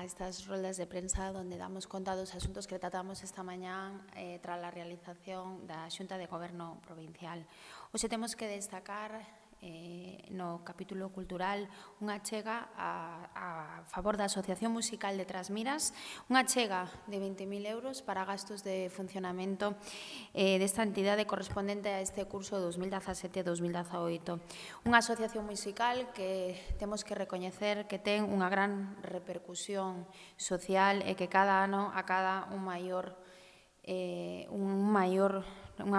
a estas roldas de prensa donde damos conta dos asuntos que tratamos esta mañá tras a realización da Xunta de Goberno Provincial. Hoxe temos que destacar no capítulo cultural unha achega a favor da Asociación Musical de Trasmiras, unha achega de 20.000 euros para gastos de funcionamento desta entidade correspondente a este curso 2017-2018. Unha asociación musical que temos que recoñecer que ten unha gran repercusión social e que cada ano acada unha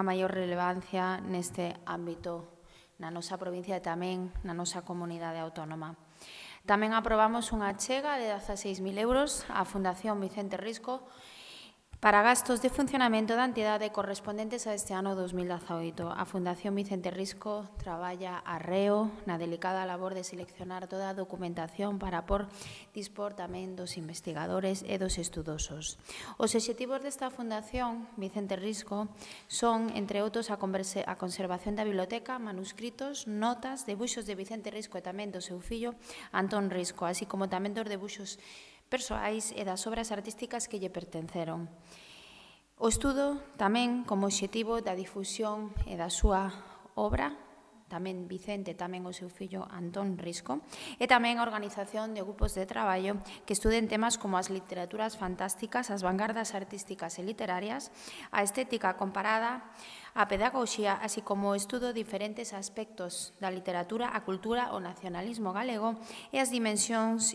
maior relevancia neste ámbito na nosa provincia e tamén na nosa comunidade autónoma. Tamén aprobamos unha achega de 16.000 euros á Fundación Vicente Risco para gastos de funcionamento da entidade correspondentes a este ano 2018. A Fundación Vicente Risco traballa arreo na delicada labor de seleccionar toda a documentación para dispor tamén dos investigadores e dos estudosos. Os obxectivos desta Fundación Vicente Risco son, entre outros, a conservación da biblioteca, manuscritos, notas, debuxos de Vicente Risco e tamén do seu fillo Antón Risco, así como tamén dos debuxos persoais e das obras artísticas que lle pertenceron. O estudo tamén como obxectivo da difusión e da súa obra, tamén Vicente, tamén o seu fillo Antón Risco, e tamén a organización de grupos de traballo que estuden temas como as literaturas fantásticas, as vanguardas artísticas e literarias, a estética comparada, a pedagoxía, así como o estudo de diferentes aspectos da literatura, a cultura, o nacionalismo galego e as dimensións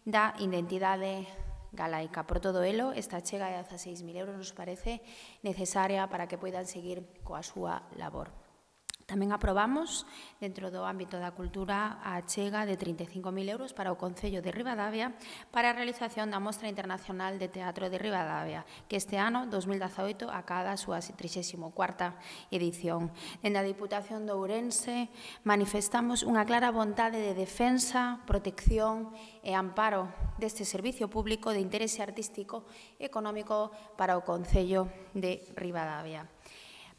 da identidade galaica. Por todo elo, esta achega de 16.000 euros nos parece necesaria para que poidan seguir coa súa labor. Tamén aprobamos, dentro do ámbito da cultura, a achega de 35.000 euros para o Concello de Ribadavia para a realización da Mostra Internacional de Teatro de Ribadavia, que este ano, 2018, acada a súa 34ª edición. Dende a Diputación de Ourense manifestamos unha clara vontade de defensa, protección e amparo deste servicio público de interese artístico e económico para o Concello de Ribadavia.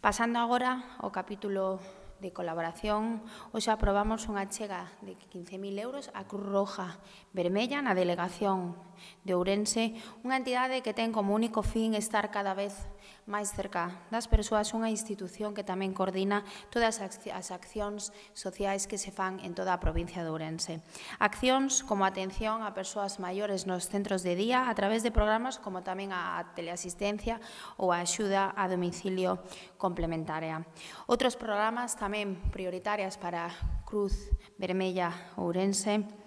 Pasando agora ao capítulo de colaboración, hoxe aprobamos unha achega de 15.000 euros á Cruz Roja Vermella na delegación de Ourense, unha entidade que ten como único fin estar cada vez máis cerca das persoas, unha institución que tamén coordina todas as accións sociais que se fan en toda a provincia de Ourense. Accións como atención a persoas maiores nos centros de día a través de programas como tamén a teleasistencia ou a axuda a domicilio complementaria. Outros programas tamén prioritarias para Cruz Vermella Ourense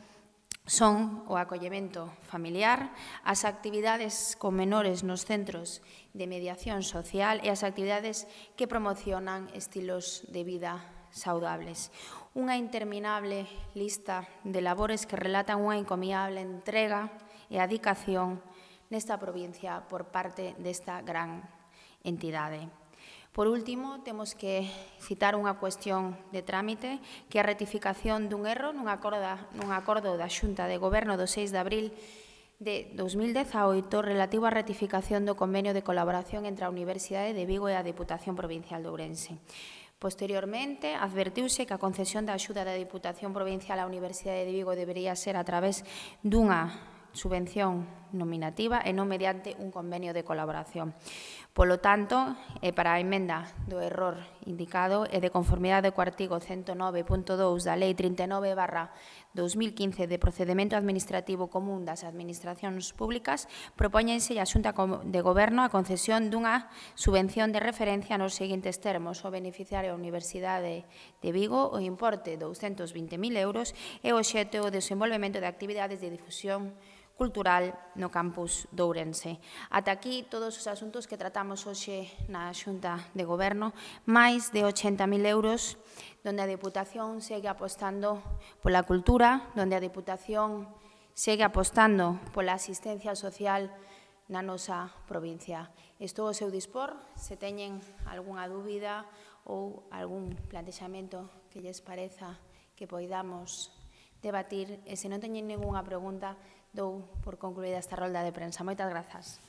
son o acollemento familiar, as actividades con menores nos centros de mediación social e as actividades que promocionan estilos de vida saudables. Unha interminable lista de labores que relatan unha encomiable entrega e adicación nesta provincia por parte desta gran entidade. Por último, temos que citar unha cuestión de trámite que é a retificación dun erro nun acordo da Xunta de Goberno do 6 de abril de 2018 relativo á ratificación do convenio de colaboración entre a Universidade de Vigo e a Diputación Provincial de Ourense. Posteriormente, advertiuse que a concesión da axuda da Diputación Provincial á Universidade de Vigo debería ser a través dunha subvención nominativa e non mediante un convenio de colaboración. Polo tanto, para a emenda do error indicado e de conformidade co artigo 109.2 da Lei 39/2015 de Procedemento Administrativo Común das Administracións Públicas, propóñense a Xunta de Goberno a concesión dunha subvención de referencia nos seguintes termos: o beneficiario a Universidade de Vigo, o importe 220.000 euros e o obxecto o desenvolvemento de actividades de difusión cultural no campus de Ourense. Ata aquí todos os asuntos que tratamos hoxe na Xunta de Goberno, máis de 80.000 euros, donde a Deputación segue apostando pola cultura, donde a Deputación segue apostando pola asistencia social na nosa provincia. Estou ao seu dispor, se teñen algunha dúbida ou algún plantexamento que lles pareza que poidamos debatir, e se non teñen ningunha pregunta, dou por concluída esta rolda de prensa. Moitas grazas.